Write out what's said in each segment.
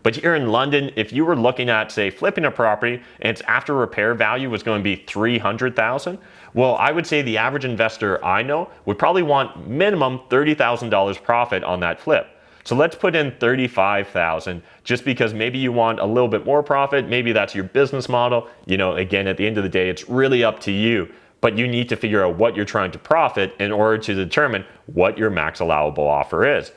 But here in London, if you were looking at, say, flipping a property and its after repair value was going to be $300,000, well, I would say the average investor I know would probably want minimum $30,000 profit on that flip. So let's put in $35,000 just because maybe you want a little bit more profit. Maybe that's your business model. You know, again, at the end of the day, it's really up to you, but you need to figure out what you're trying to profit in order to determine what your max allowable offer is.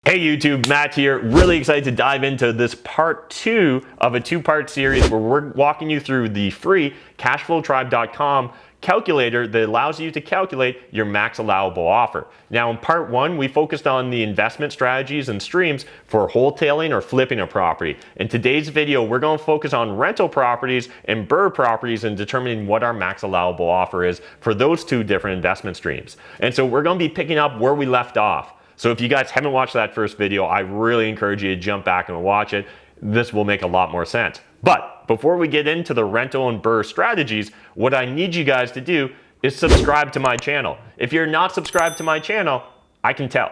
Hey YouTube, Matt here. Really excited to dive into this part 2 of a 2-part series where we're walking you through the free CashFlowTribe.com calculator that allows you to calculate your max allowable offer. Now in part 1, we focused on the investment strategies and streams for wholesaling or flipping a property. In today's video, we're going to focus on rental properties and BRRRR properties and determining what our max allowable offer is for those 2 different investment streams. And so we're going to be picking up where we left off. So if you guys haven't watched that first video, I really encourage you to jump back and watch it. This will make a lot more sense. But before we get into the rental and BRRRR strategies, what I need you guys to do is subscribe to my channel. If you're not subscribed to my channel, I can tell.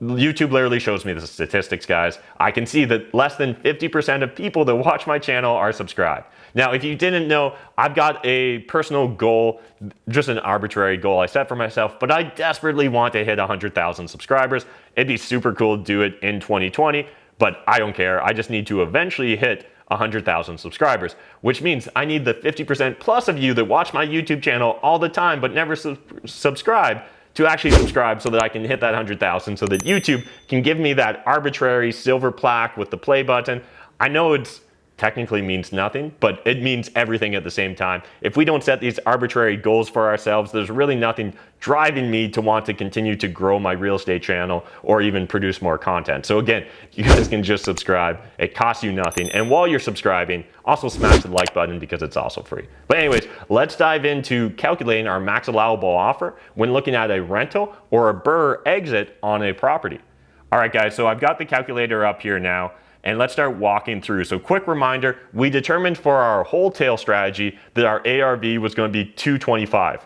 YouTube literally shows me the statistics, guys. I can see that less than 50% of people that watch my channel are subscribed. Now, if you didn't know, I've got a personal goal, just an arbitrary goal I set for myself, but I desperately want to hit 100,000 subscribers. It'd be super cool to do it in 2020, but I don't care. I just need to eventually hit 100,000 subscribers, which means I need the 50% plus of you that watch my YouTube channel all the time but never subscribe to actually subscribe so that I can hit that 100,000 so that YouTube can give me that arbitrary silver plaque with the play button. I know it's technically means nothing, but it means everything at the same time. If we don't set these arbitrary goals for ourselves, there's really nothing driving me to want to continue to grow my real estate channel or even produce more content. So again, you guys can just subscribe. It costs you nothing. And while you're subscribing, also smash the like button because it's also free. But anyways, let's dive into calculating our max allowable offer when looking at a rental or a BRRRR exit on a property. All right, guys, so I've got the calculator up here now. And let's start walking through. So quick reminder, we determined for our wholesale strategy that our ARV was going to be $225,000.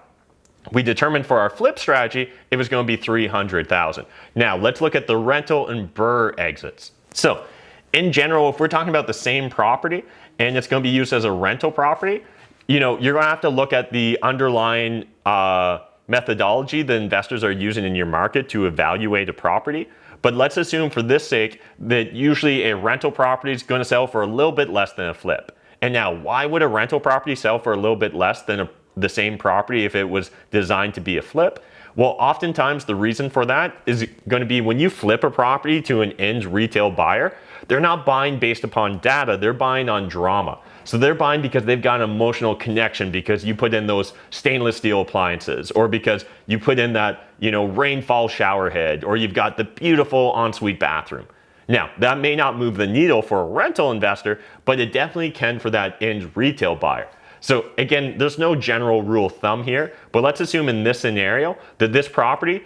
We determined for our flip strategy, it was going to be $300,000. Now let's look at the rental and BRRRR exits. So in general, if we're talking about the same property and it's going to be used as a rental property, you know, you're going to have to look at the underlying methodology that investors are using in your market to evaluate a property. But let's assume for this sake that usually a rental property is going to sell for a little bit less than a flip. And now, why would a rental property sell for a little bit less than the same property if it was designed to be a flip? Well, oftentimes the reason for that is going to be when you flip a property to an end retail buyer, they're not buying based upon data, they're buying on drama. So they're buying because they've got an emotional connection because you put in those stainless steel appliances or because you put in that, you know, rainfall shower head or you've got the beautiful ensuite bathroom. Now, that may not move the needle for a rental investor, but it definitely can for that end retail buyer. So again, there's no general rule of thumb here, but let's assume in this scenario that this property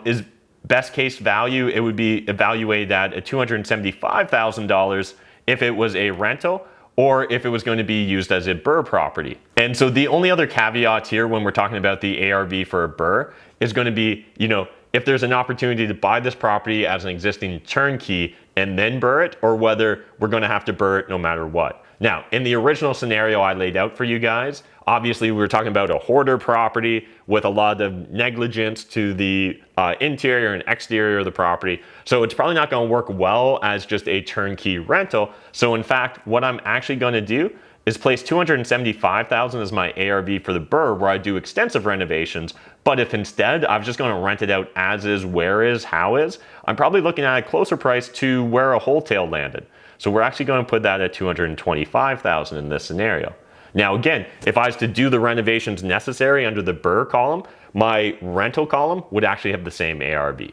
is best case value, it would be evaluated at $275,000 if it was a rental or if it was going to be used as a BRRRR property. And so the only other caveat here when we're talking about the ARV for a BRRRR is going to be, you know, if there's an opportunity to buy this property as an existing turnkey and then BRRRR it, or whether we're going to have to BRRRR it no matter what. Now, in the original scenario I laid out for you guys, obviously we were talking about a hoarder property with a lot of negligence to the interior and exterior of the property. So it's probably not going to work well as just a turnkey rental. So in fact, what I'm actually going to do is place $275,000 as my ARV for the BRRRR where I do extensive renovations. But if instead I was just going to rent it out as is, where is, how is, I'm probably looking at a closer price to where a wholesale landed. So we're actually going to put that at $225,000 in this scenario. Now again, if I was to do the renovations necessary under the BRRRR column, my rental column would actually have the same ARV.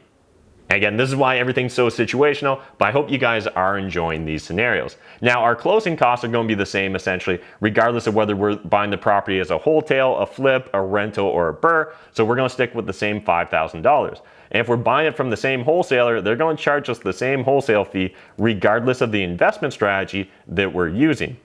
Again, this is why everything's so situational, but I hope you guys are enjoying these scenarios. Now, our closing costs are going to be the same essentially, regardless of whether we're buying the property as a wholesale, a flip, a rental, or a BRRRR. So we're going to stick with the same $5,000. And if we're buying it from the same wholesaler, they're going to charge us the same wholesale fee, regardless of the investment strategy that we're using.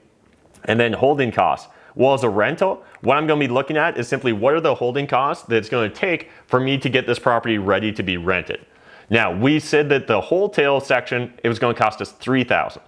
And then holding costs. Well, as a rental, what I'm going to be looking at is simply what are the holding costs that it's going to take for me to get this property ready to be rented. Now, we said that the wholesale section, it was going to cost us $3,000.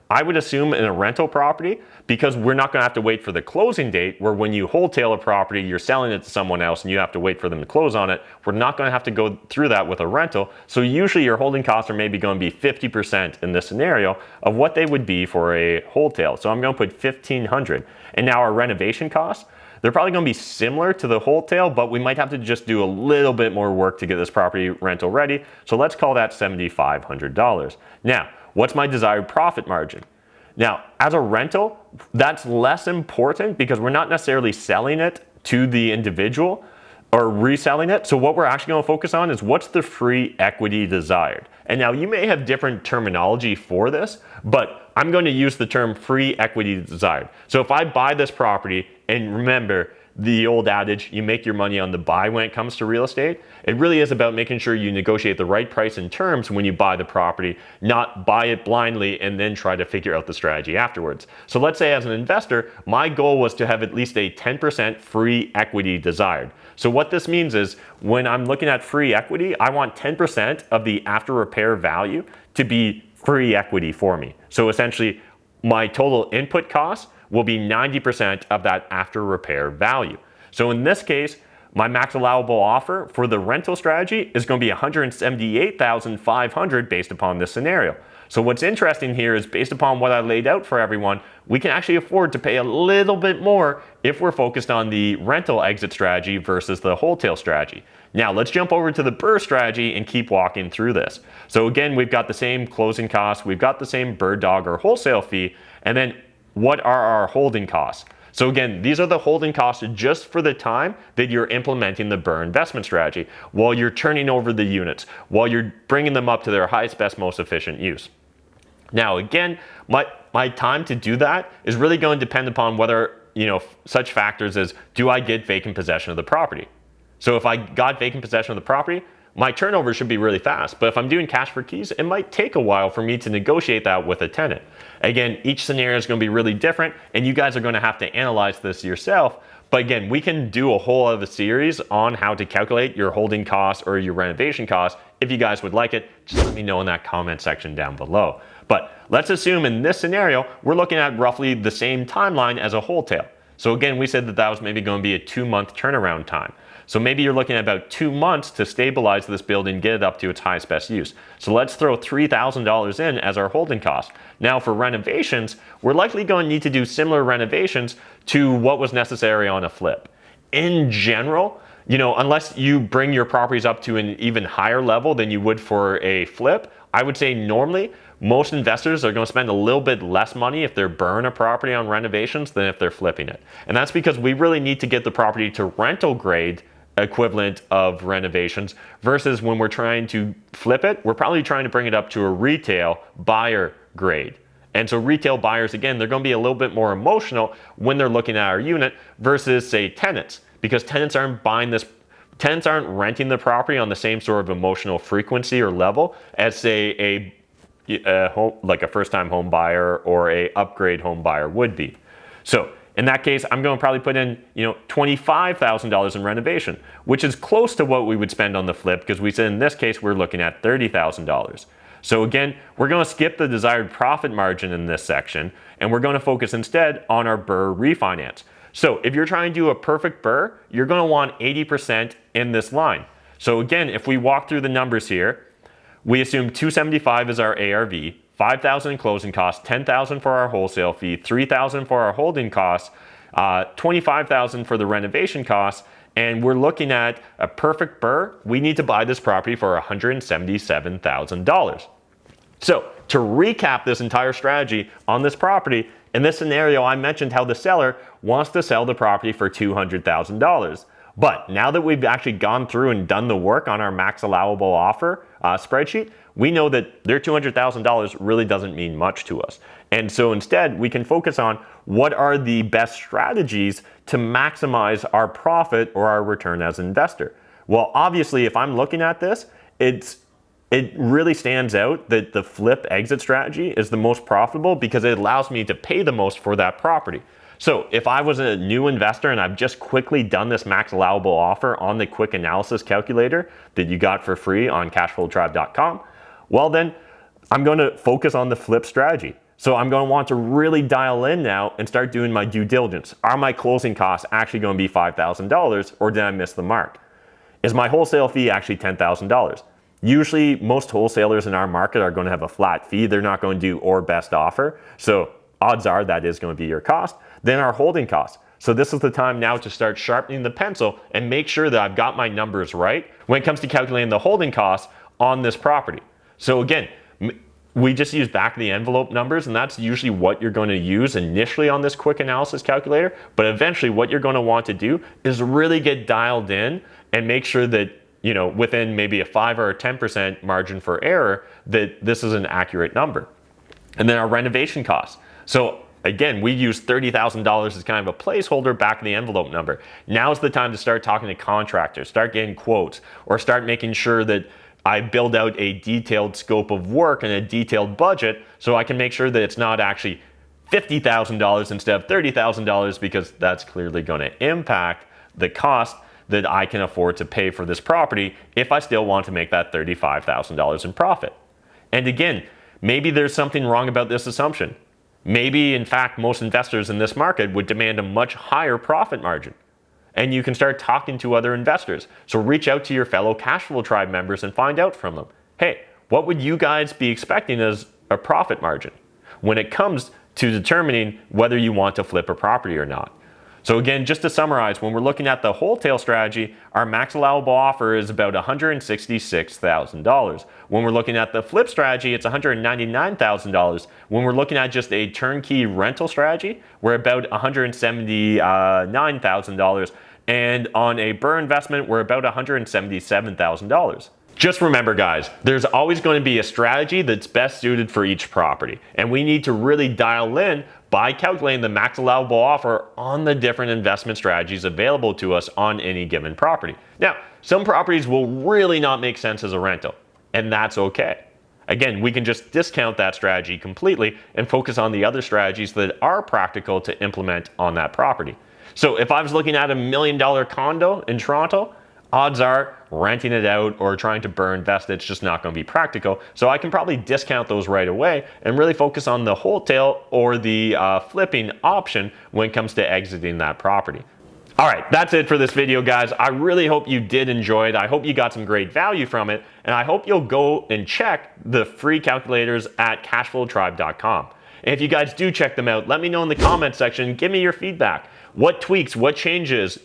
I would assume in a rental property, because we're not going to have to wait for the closing date, where when you wholesale a property, you're selling it to someone else and you have to wait for them to close on it. We're not going to have to go through that with a rental. So usually your holding costs are maybe going to be 50% in this scenario of what they would be for a wholesale. So I'm going to put $1,500. And now our renovation costs, they're probably going to be similar to the wholesale, but we might have to just do a little bit more work to get this property rental ready. So let's call that $7,500. Now, what's my desired profit margin? Now, as a rental, that's less important because we're not necessarily selling it to the individual or reselling it. So what we're actually going to focus on is what's the free equity desired. And now you may have different terminology for this, but I'm going to use the term free equity desired. So if I buy this property, and remember the old adage, you make your money on the buy when it comes to real estate, it really is about making sure you negotiate the right price and terms when you buy the property, not buy it blindly and then try to figure out the strategy afterwards. So let's say as an investor, my goal was to have at least a 10% free equity desired. So what this means is when I'm looking at free equity, I want 10% of the after repair value to be free equity for me. So essentially my total input cost will be 90% of that after repair value. So in this case, my max allowable offer for the rental strategy is going to be $178,500 based upon this scenario. So what's interesting here is based upon what I laid out for everyone, we can actually afford to pay a little bit more if we're focused on the rental exit strategy versus the wholesale strategy. Now let's jump over to the BRRRR strategy and keep walking through this. So again, we've got the same closing costs, we've got the same bird dog or wholesale fee, and then what are our holding costs? So again, these are the holding costs just for the time that you're implementing the BRRRR investment strategy, while you're turning over the units, while you're bringing them up to their highest, best, most efficient use. Now again, my time to do that is really going to depend upon whether, such factors as, do I get vacant possession of the property? So if I got vacant possession of the property, my turnover should be really fast. But if I'm doing cash for keys, it might take a while for me to negotiate that with a tenant. Again, each scenario is going to be really different, and you guys are going to have to analyze this yourself. But again, we can do a whole other series on how to calculate your holding costs or your renovation costs. If you guys would like it, just let me know in that comment section down below. But let's assume in this scenario, we're looking at roughly the same timeline as a wholesale. So again, we said that was maybe going to be a 2-month turnaround time. So maybe you're looking at about 2 months to stabilize this building, get it up to its highest best use. So let's throw $3,000 in as our holding cost. Now for renovations, we're likely going to need to do similar renovations to what was necessary on a flip. In general, unless you bring your properties up to an even higher level than you would for a flip, I would say normally most investors are going to spend a little bit less money if they're BRRRRing a property on renovations than if they're flipping it. And that's because we really need to get the property to rental grade equivalent of renovations versus when we're trying to flip it, we're probably trying to bring it up to a retail buyer grade. And so retail buyers, again, they're going to be a little bit more emotional when they're looking at our unit versus, say, tenants, because tenants aren't renting the property on the same sort of emotional frequency or level as, say, like a first-time home buyer or a upgrade home buyer would be. So in that case, I'm going to probably put in, $25,000 in renovation, which is close to what we would spend on the flip, because we said in this case we're looking at $30,000. So again, we're going to skip the desired profit margin in this section, and we're going to focus instead on our BRRRR refinance. So if you're trying to do a perfect BRRRR, you're going to want 80% in this line. So again, if we walk through the numbers here, we assume $275 is our ARV, $5,000 in closing costs, $10,000 for our wholesale fee, $3,000 for our holding costs, $25,000 for the renovation costs, and we're looking at a perfect BRRRR. We need to buy this property for $177,000. So to recap this entire strategy on this property, in this scenario, I mentioned how the seller wants to sell the property for $200,000. But now that we've actually gone through and done the work on our max allowable offer spreadsheet, we know that their $200,000 really doesn't mean much to us. And so instead, we can focus on what are the best strategies to maximize our profit or our return as an investor. Well, obviously, if I'm looking at this, it really stands out that the flip exit strategy is the most profitable because it allows me to pay the most for that property. So if I was a new investor and I've just quickly done this max allowable offer on the quick analysis calculator that you got for free on cashflowtribe.com, well then I'm going to focus on the flip strategy. So I'm going to want to really dial in now and start doing my due diligence. Are my closing costs actually going to be $5,000 or did I miss the mark? Is my wholesale fee actually $10,000? Usually most wholesalers in our market are going to have a flat fee. They're not going to do or best offer. So odds are that is going to be your cost. Then our holding costs. So this is the time now to start sharpening the pencil and make sure that I've got my numbers right when it comes to calculating the holding costs on this property. So again, we just use back of the envelope numbers, and that's usually what you're going to use initially on this quick analysis calculator. But eventually what you're going to want to do is really get dialed in and make sure that, you know, within maybe a 5 or a 10% margin for error, that this is an accurate number. And then our renovation costs. So again, we use $30,000 as kind of a placeholder back of the envelope number. Now's the time to start talking to contractors, start getting quotes, or start making sure that I build out a detailed scope of work and a detailed budget so I can make sure that it's not actually $50,000 instead of $30,000, because that's clearly going to impact the cost that I can afford to pay for this property if I still want to make that $35,000 in profit. And again, maybe there's something wrong about this assumption. Maybe, in fact, most investors in this market would demand a much higher profit margin. And you can start talking to other investors. So reach out to your fellow Cashflow Tribe members and find out from them. Hey, what would you guys be expecting as a profit margin when it comes to determining whether you want to flip a property or not? So again, just to summarize, when we're looking at the wholesale strategy, our max allowable offer is about $166,000. When we're looking at the flip strategy, it's $199,000. When we're looking at just a turnkey rental strategy, we're about $179,000. And on a BRRRR investment, we're about $177,000. Just remember, guys, there's always going to be a strategy that's best suited for each property. And we need to really dial in by calculating the max allowable offer on the different investment strategies available to us on any given property. Now, some properties will really not make sense as a rental, and that's okay. Again, we can just discount that strategy completely and focus on the other strategies that are practical to implement on that property. So if I was looking at $1 million condo in Toronto, odds are renting it out or trying to BRRRR invest, it's just not going to be practical. So I can probably discount those right away and really focus on the wholesale or the flipping option when it comes to exiting that property. All right, that's it for this video, guys. I really hope you did enjoy it. I hope you got some great value from it, and I hope you'll go and check the free calculators at cashflowtribe.com. And if you guys do check them out, let me know in the comment section. Give me your feedback. What tweaks, what changes,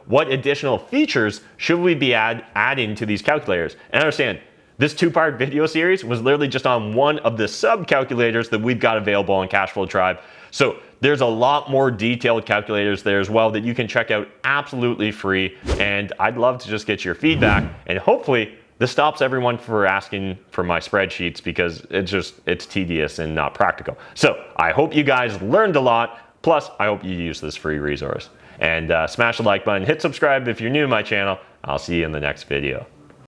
what additional features should we be adding to these calculators? And understand, this two-part video series was literally just on one of the sub-calculators that we've got available on Cashflow Tribe. So there's a lot more detailed calculators there as well that you can check out absolutely free. And I'd love to just get your feedback. And hopefully this stops everyone from asking for my spreadsheets, because it's tedious and not practical. So I hope you guys learned a lot. Plus, I hope you use this free resource. And smash the like button, hit subscribe if you're new to my channel. I'll see you in the next video.